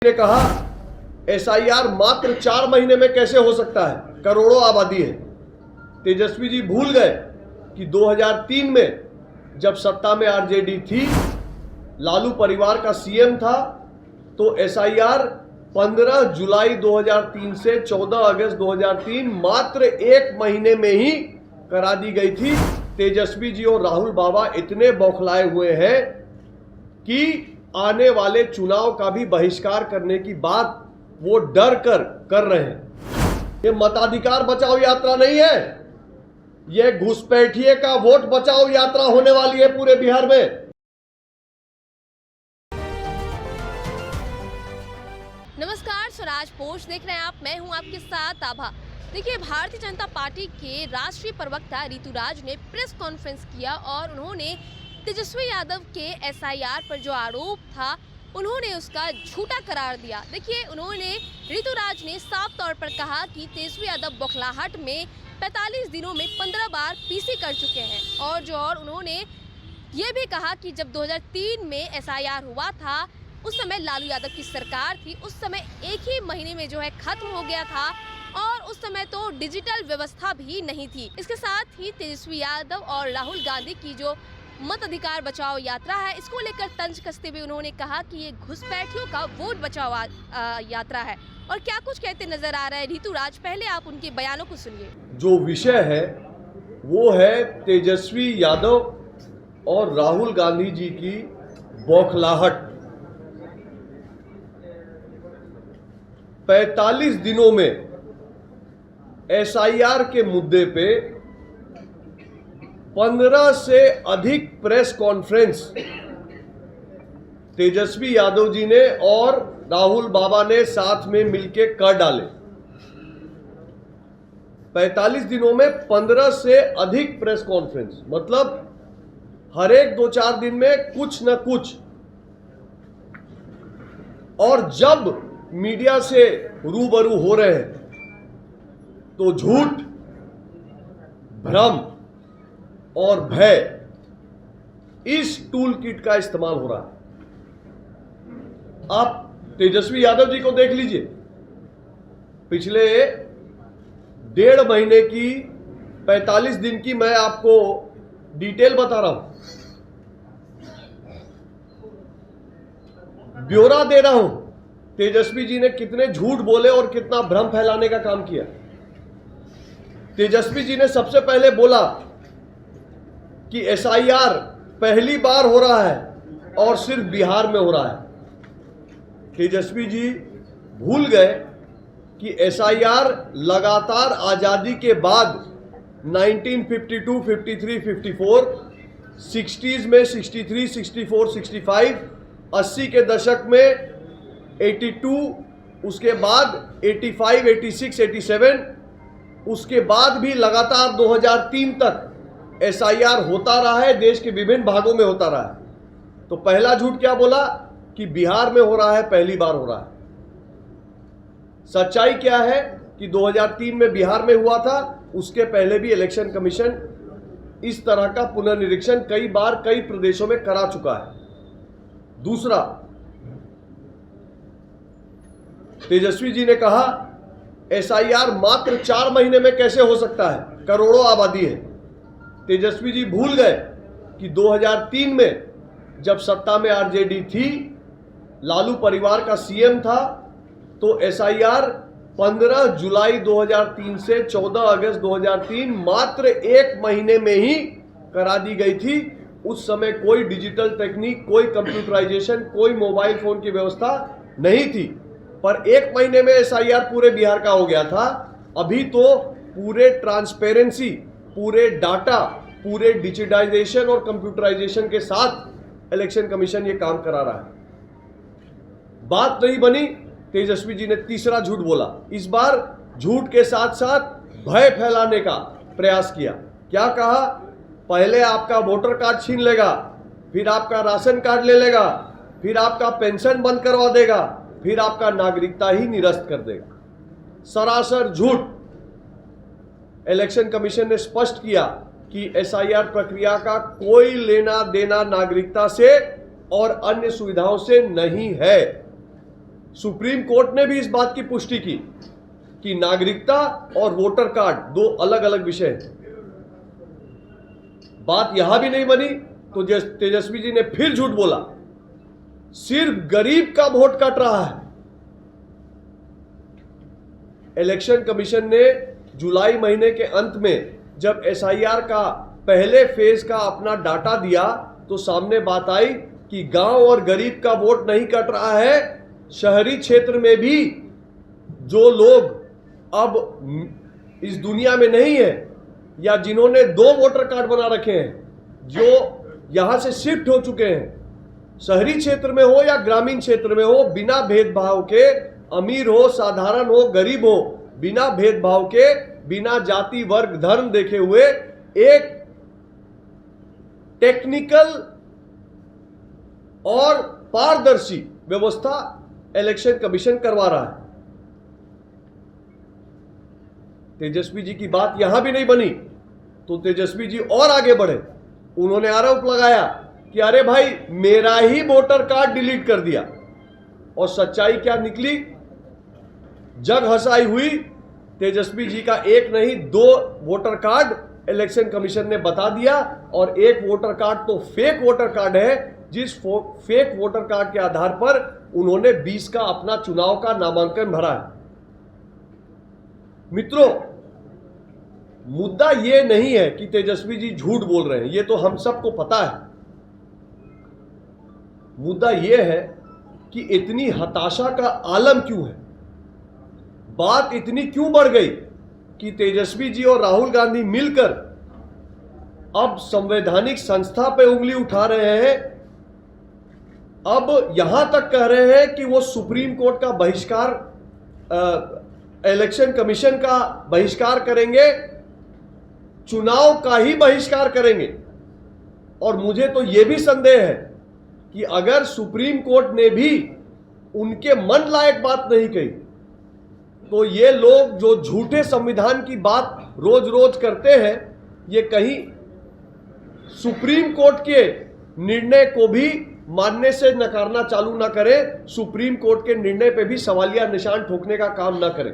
ने कहा एसआईआर मात्र 4 महीने में कैसे हो सकता है, करोड़ों आबादी है। तेजस्वी जी भूल गए कि 2003 में जब सत्ता में आरजेडी थी, लालू परिवार का सीएम था, तो एसआईआर 15 जुलाई 2003 से 14 अगस्त 2003 मात्र 1 महीने में ही करा दी गई थी। तेजस्वी जी और राहुल बाबा इतने बौखलाए हुए हैं कि आने वाले चुनाव का भी बहिष्कार करने की बात वो डर कर रहे हैं। ये मताधिकार बचाओ यात्रा नहीं है, ये घुसपैठिए का वोट बचाओ यात्रा होने वाली है पूरे बिहार में। नमस्कार, स्वराज पोस्ट देख रहे हैं आप। मैं हूं आपके साथ आभा। देखिए, भारतीय जनता पार्टी के राष्ट्रीय प्रवक्ता ऋतुराज ने प्रेस कॉन्फ्रेंस किया और उन्होंने तेजस्वी यादव के एसआईआर पर जो आरोप था उन्होंने उसका झूठा करार दिया। देखिए, उन्होंने ऋतुराज ने साफ तौर पर कहा कि तेजस्वी यादव बौखलाहट में 45 दिनों में 15 बार पीसी कर चुके हैं। और उन्होंने ये भी कहा कि जब 2003 में एसआईआर हुआ था, उस समय लालू यादव की सरकार थी, उस समय एक ही महीने में जो है खत्म हो गया था और उस समय तो डिजिटल व्यवस्था भी नहीं थी। इसके साथ ही तेजस्वी यादव और राहुल गांधी की जो मत अधिकार बचाओ यात्रा है, इसको लेकर तंज कसते हुए उन्होंने कहा कि ये घुसपैठियों का वोट बचाओ यात्रा है। और क्या कुछ कहते नजर आ रहा है ऋतुराज, पहले आप उनके बयानों को सुनिए। जो विषय है वो है तेजस्वी यादव और राहुल गांधी जी की बौखलाहट। 45 दिनों में एसआईआर के मुद्दे पे 15 से अधिक प्रेस कॉन्फ्रेंस तेजस्वी यादव जी ने और राहुल बाबा ने साथ में मिलकर कर डाले। 45 दिनों में 15 से अधिक प्रेस कॉन्फ्रेंस, मतलब हर एक 2-4 दिन में कुछ न कुछ। और जब मीडिया से रूबरू हो रहे हैं तो झूठ, भ्रम और भय, इस टूल किट का इस्तेमाल हो रहा है। आप तेजस्वी यादव जी को देख लीजिए, पिछले 1.5 महीने की 45 दिन की मैं आपको डिटेल बता रहा हूं, ब्यौरा दे रहा हूं। तेजस्वी जी ने कितने झूठ बोले और कितना भ्रम फैलाने का काम किया। तेजस्वी जी ने सबसे पहले बोला कि एसआईआर पहली बार हो रहा है और सिर्फ बिहार में हो रहा है। तेजस्वी जी भूल गए कि एसआईआर लगातार आजादी के बाद 1952, 53, 54, 60s में 63, 64, 65, 80 के दशक में 82, उसके बाद 85, 86, 87, उसके बाद भी लगातार 2003 तक एसआईआर होता रहा है, देश के विभिन्न भागों में होता रहा है। तो पहला झूठ क्या बोला कि बिहार में हो रहा है, पहली बार हो रहा है। सच्चाई क्या है कि 2003 में बिहार में हुआ था, उसके पहले भी इलेक्शन कमीशन इस तरह का पुनर्निरीक्षण कई बार कई प्रदेशों में करा चुका है। दूसरा, तेजस्वी जी ने कहा एसआईआर मात्र 4 महीने में कैसे हो सकता है, करोड़ों आबादी है। तेजस्वी जी भूल गए कि 2003 में जब सत्ता में आरजेडी थी, लालू परिवार का सीएम था, तो एसआईआर 15 जुलाई 2003 से 14 अगस्त 2003 मात्र 1 महीने में ही करा दी गई थी। उस समय कोई डिजिटल टेक्निक, कोई कंप्यूटराइजेशन, कोई मोबाइल फोन की व्यवस्था नहीं थी, पर 1 महीने में एसआईआर पूरे बिहार का हो गया था। अभी तो पूरे ट्रांसपेरेंसी, पूरे डाटा, पूरे डिजिटाइजेशन और कंप्यूटराइजेशन के साथ इलेक्शन कमीशन ये काम करा रहा है। बात नहीं बनी, तेजस्वी जी ने तीसरा झूठ बोला। इस बार झूठ के साथ साथ भय फैलाने का प्रयास किया। क्या कहा? पहले आपका वोटर कार्ड छीन लेगा, फिर आपका राशन कार्ड ले लेगा, फिर आपका पेंशन बंद करवा देगा, फिर आपका नागरिकता ही निरस्त कर देगा। सरासर झूठ। इलेक्शन कमीशन ने स्पष्ट किया कि एसआईआर प्रक्रिया का कोई लेना देना नागरिकता से और अन्य सुविधाओं से नहीं है। सुप्रीम कोर्ट ने भी इस बात की पुष्टि की कि नागरिकता और वोटर कार्ड दो अलग अलग विषय हैं। बात यहां भी नहीं बनी तो तेजस्वी जी ने फिर झूठ बोला, सिर्फ गरीब का वोट कट रहा है। इलेक्शन कमीशन ने जुलाई महीने के अंत में जब एसआईआर का पहले फेज का अपना डाटा दिया तो सामने बात आई कि गांव और गरीब का वोट नहीं कट रहा है। शहरी क्षेत्र में भी जो लोग अब इस दुनिया में नहीं है या जिन्होंने 2 वोटर कार्ड बना रखे हैं, जो यहां से शिफ्ट हो चुके हैं, शहरी क्षेत्र में हो या ग्रामीण क्षेत्र में हो, बिना भेदभाव के, अमीर हो, साधारण हो, गरीब हो, बिना भेदभाव के, बिना जाति वर्ग धर्म देखे हुए एक टेक्निकल और पारदर्शी व्यवस्था इलेक्शन कमीशन करवा रहा है। तेजस्वी जी की बात यहां भी नहीं बनी तो तेजस्वी जी और आगे बढ़े। उन्होंने आरोप लगाया कि अरे भाई मेरा ही वोटर कार्ड डिलीट कर दिया, और सच्चाई क्या निकली? जग हंसाई हुई। तेजस्वी जी का एक नहीं 2 वोटर कार्ड इलेक्शन कमीशन ने बता दिया, और एक वोटर कार्ड तो फेक वोटर कार्ड है, जिस फेक वोटर कार्ड के आधार पर उन्होंने 20 का अपना चुनाव का नामांकन भरा है। मित्रों, मुद्दा यह नहीं है कि तेजस्वी जी झूठ बोल रहे हैं, यह तो हम सबको पता है। मुद्दा यह है कि इतनी हताशा का आलम क्यों है, बात इतनी क्यों बढ़ गई कि तेजस्वी जी और राहुल गांधी मिलकर अब संवैधानिक संस्था पे उंगली उठा रहे हैं। अब यहां तक कह रहे हैं कि वो सुप्रीम कोर्ट का बहिष्कार, इलेक्शन कमीशन का बहिष्कार करेंगे, चुनाव का ही बहिष्कार करेंगे। और मुझे तो यह भी संदेह है कि अगर सुप्रीम कोर्ट ने भी उनके मन लायक बात नहीं कही तो ये लोग जो झूठे संविधान की बात रोज रोज करते हैं, ये कहीं सुप्रीम कोर्ट के निर्णय को भी मानने से नकारना चालू ना करें, सुप्रीम कोर्ट के निर्णय पे भी सवालिया निशान ठोकने का काम ना करें।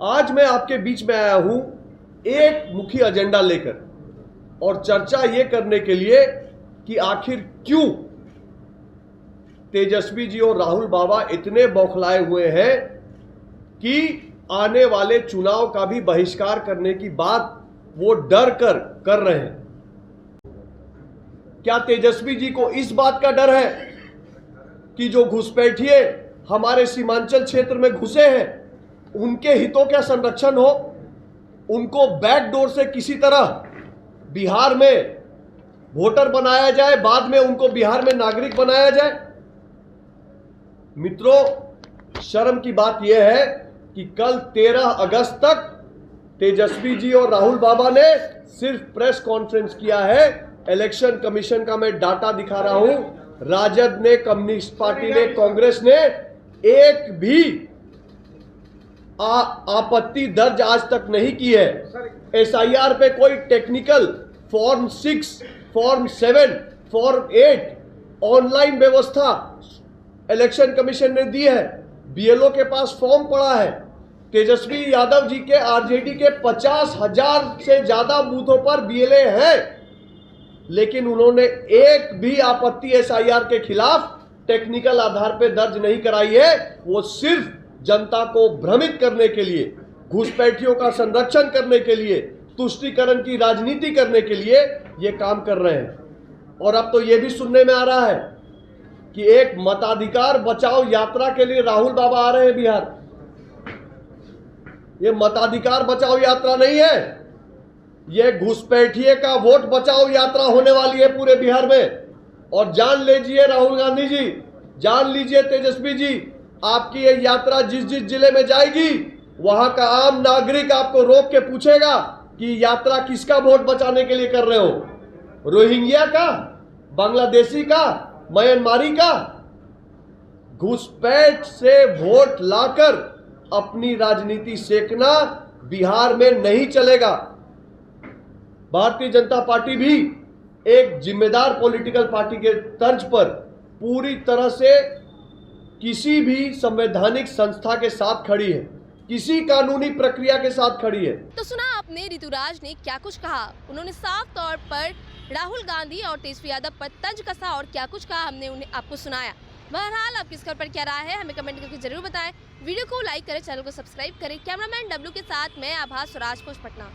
आज मैं आपके बीच में आया हूं एक मुख्य एजेंडा लेकर, और चर्चा ये करने के लिए कि आखिर क्यों तेजस्वी जी और राहुल बाबा इतने बौखलाए हुए हैं कि आने वाले चुनाव का भी बहिष्कार करने की बात वो डर कर रहे हैं। क्या तेजस्वी जी को इस बात का डर है कि जो घुसपैठिए हमारे सीमांचल क्षेत्र में घुसे हैं उनके हितों का संरक्षण हो, उनको बैकडोर से किसी तरह बिहार में वोटर बनाया जाए, बाद में उनको बिहार में नागरिक बनाया जाए? मित्रों, शर्म की बात यह है कि कल 13 अगस्त तक तेजस्वी जी और राहुल बाबा ने सिर्फ प्रेस कॉन्फ्रेंस किया है। इलेक्शन कमीशन का मैं डाटा दिखा रहा हूं, राजद ने, कम्युनिस्ट पार्टी ने, कांग्रेस ने एक भी आपत्ति दर्ज आज तक नहीं की है। एसआईआर पे कोई technical form 6, form 7, form 8 online व्यवस्था इलेक्शन कमीशन ने दी है। बीएलओ के पास फॉर्म पड़ा है। तेजस्वी यादव जी के आरजेडी के 50,000 से ज्यादा बूथों पर बीएलए हैं, लेकिन उन्होंने एक भी आपत्ति एसआईआर के खिलाफ टेक्निकल आधार पर दर्ज नहीं कराई है। वो सिर्फ जनता को भ्रमित करने के लिए, घुसपैठियों का संरक्षण करने के लिए, तुष्टीकरण की राजनीति करने के लिए ये काम कर रहे हैं। और अब तो ये भी सुनने में आ रहा है कि एक मताधिकार बचाओ यात्रा के लिए राहुल बाबा आ रहे हैं बिहार। ये मताधिकार बचाओ यात्रा नहीं है, ये घुसपैठिए का वोट बचाओ यात्रा होने वाली है पूरे बिहार में। और जान लीजिए राहुल गांधी जी, जान लीजिए तेजस्वी जी, आपकी ये यात्रा जिस जिस जिले में जाएगी वहां का आम नागरिक आपको रोक के पूछेगा कि यात्रा किसका वोट बचाने के लिए कर रहे हो, रोहिंग्या का, बांग्लादेशी का, म्यांमारी का? घुसपैठ से वोट लाकर अपनी राजनीति सेकना बिहार में नहीं चलेगा। भारतीय जनता पार्टी भी एक जिम्मेदार पॉलिटिकल पार्टी के तर्ज पर पूरी तरह से किसी भी संवैधानिक संस्था के साथ खड़ी है, किसी कानूनी प्रक्रिया के साथ खड़ी है। तो सुना आपने ऋतुराज ने क्या कुछ कहा। उन्होंने साफ तौर पर राहुल गांधी और तेजस्वी यादव पर तंज कसा और क्या कुछ कहा हमने उन्हें आपको सुनाया। बहरहाल आपकी इस खबर पर क्या राय है हमें कमेंट करके जरूर बताएं। वीडियो को लाइक करें, चैनल को सब्सक्राइब करें। कैमरामैन डब्लू के साथ मैं आभा, स्वराज पोस्ट पटना।